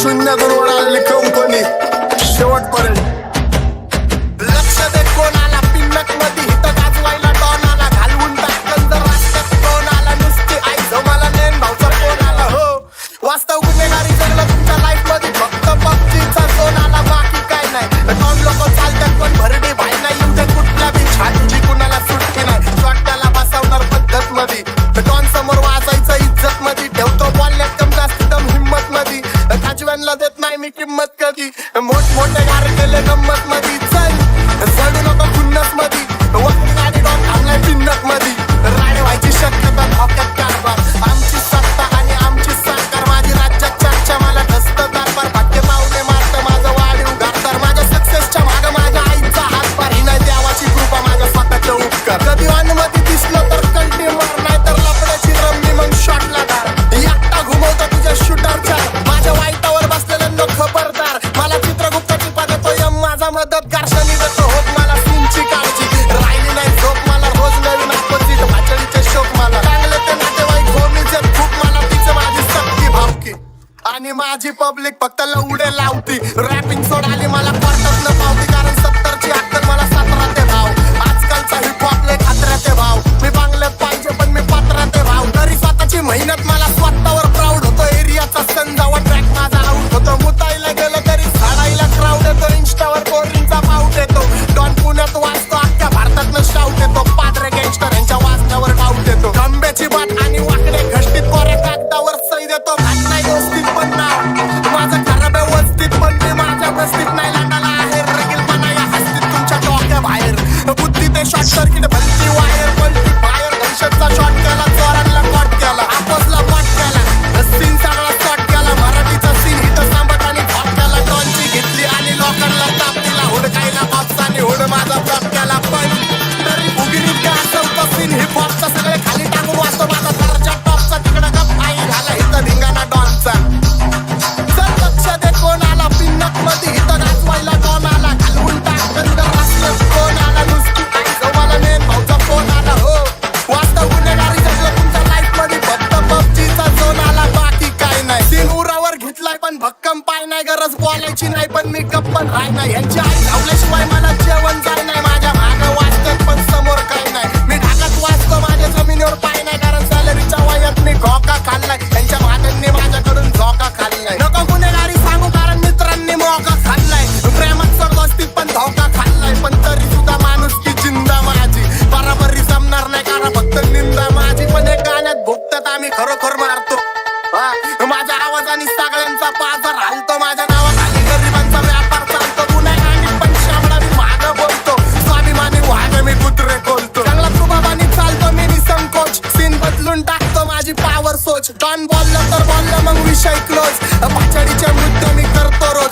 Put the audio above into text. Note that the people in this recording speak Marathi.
शून्यातून वळाली कंपनी शेवटपर्यंत. लक्ष दे कोणाला पिन्नक मध्ये हित गाजवायला डॉन आला, घालवून टाकन जर रास्त्यात कोण आला, नुसती आई जमाला नेन भावचा कोण आला. हो वास्तव गुन्हेगारी जगलं तुमच्या लाईफ मध्ये, फक्त पबजीचा झोन आला, बाकी काय नाही. डॉन लोक चालतात पण भरडी भाई नाही, येऊ कुठल्या बी छातीची कुणाला सुट्टी नाही. शॉटला बसवणार पद्धत मध्ये, डॉन समोर वाजायचं इज्जत मध्ये, ठेवतो बोलण्यात कम जास्त दम हिम्मत मध्ये. काजव्यांना देत नाही मी किंमत कधी, मोठमोठे गार केले गंमत मध्ये. चल चढू नको खुन्नस मध्ये, वक्ती गाडी डॉन थांबलाय पिन्नक मध्ये. राडे व्हायची शक्यता धोक्यात कारभार, आमची सत्ता आणि आमची सरकार, माझी राज्यात चर्चा मला धस्त कारभार. भाग्य पावले मारतं माझं वाढीव घरदार, माझ्या सक्सेसच्या मागं माझ्या आईचा हातभार. ही नाही देवाची कृपा माझ्या स्वतःचे उपकार. कधी अनुमती दिसलं तर कल्टी मार, नाही तर लपड्याची रमणी मग शॉटला धार. एकटा घुमवतो तुझ्या शूटरच्या, माझ्या वाईटावर बसलेल्यांना खबरदार. मला चित्रगुप्ताची देतो यम माझा मदतगार, शनी देतो होप मला सीनची काळजी. राहिली नाही झोप मला रोज नवीन अपोजिट, भाचडीचे शोक मला चांगले ते नातेवाईक होमीचे खूप, मला तिचं माझी सक्ती भावकी आणि माझी पब्लिक फक्त लवडे लावती. रॅपिंग सोडाली मला कोर्टात न पावती, कारण 70ची अक्कल मला 17 ते भाव. आजकालचा हिप हॉप लय खात्र्याते भाव, मी बांगल्यात पाहिजे पण मी पात्राते भाव. तरी स्वतःची मेहनत मला स्वतःवर प्राऊड होतो. एरियाचा संजावा ट्रॅक माझा आउट होतो. मुताईला गेलं तरी झाडाईला क्राऊड येतो, इंस्टावर कोरिंगचा पाऊट येतो. डॉन पुण्यात वाचतो, अख्ख्या भारतात शाऊट येतो. पात्रे गँगस्टर यांच्या वाचण्यावर डाऊट येतो. खंब्याची बात आणि वाकडे घष्टीत कोऱ्या कागदावर सही देतो. घात नाही दोस्तीत पण नाव माझं खराब आहे वस्तीत, पण मी माझ्या बस्तीत नाही लाटाला आहे. रगीलपणा या हस्तीत तुमच्या डोक्या बाहेर, बुद्धी ते शॉर्ट सर्किट भलती वायर पलटी बाहेर. दहशतचा शॉट केला, चोरांना कॉट केला, आपोसला पाठ केला, सीन सगळा शॉट केला. मराठीचा सीन हिट सांबट आणि थॉट केला. डॉनची घेतली आणि लोकांना ताप दिला, हुडकायला बापसाने हुड माझा ब्लॉक केला. पण तरी भुगिनीत काय असं सीन हिप हॉपचा, सगळे खाली टाकून वाचतो माझा दर्जा टॉपचा. तिकडं गप आई घाला इथं धिंगाणा डॉनचा. चल लक्ष दे कोणाला पिन्नक मध्ये हित गाजवायला डॉन आला, घालवून टाकन जर रास्त्यात कोण आला, नुसती आई जमाला नेन भावचा फोन आला. हो वास्तव गुन्हेगारी जगलं तुमच्या लाईफ मध्ये, फक्त पबजीचा झोन आला, बाकी काय नाही. सीन उरावर घेतलाय पण भक्कम पाय नाही, गरज बोलायची नाही पण मी गप्पन राय नाही. यांची आई धावल्याशिवाय मला जेवण जाय नाही. माझ्या मागं वाचतात पण समोर काय नाही. मी ढाकात वाचतो माझ्या जमिनीवर पाय नाही, कारण सॅलरीच्या वयात मी घोका खाल्लाय. त्यांच्या भागांनी माझ्याकडून झोका खाल्लाय. नको गुन्हेगारी सांगू कारण मित्रांनी मोका खाल्लाय. प्रेमात सरदोस्तीत पण धोका खाल्लाय, पण तरी सुद्धा माणूस की जिंदा माझी. बराबरी जमणार नाही कारण फक्त निंदा माझी. पण एक गाण्यात भुकतात आम्ही खरोखर मारतो. माझ्या आवाजाने सगळ्यांचा पाझर हालतो. माझ्या नावाखाली गरिबांचा व्यापार चालतो. गुन्हेगारी पण शामळा मी मागं बोलतो. स्वाभिमानी वाघ मी कुत्रे खोलतो. चांगला प्रभावानी चालतो मी निसंकोच. सीन बदलून टाकतो माझी पावर सोच. डॉन बोललं तर बोललं मग विषय क्लोज. भाचडीचे मुद्दे मी करतो रोज.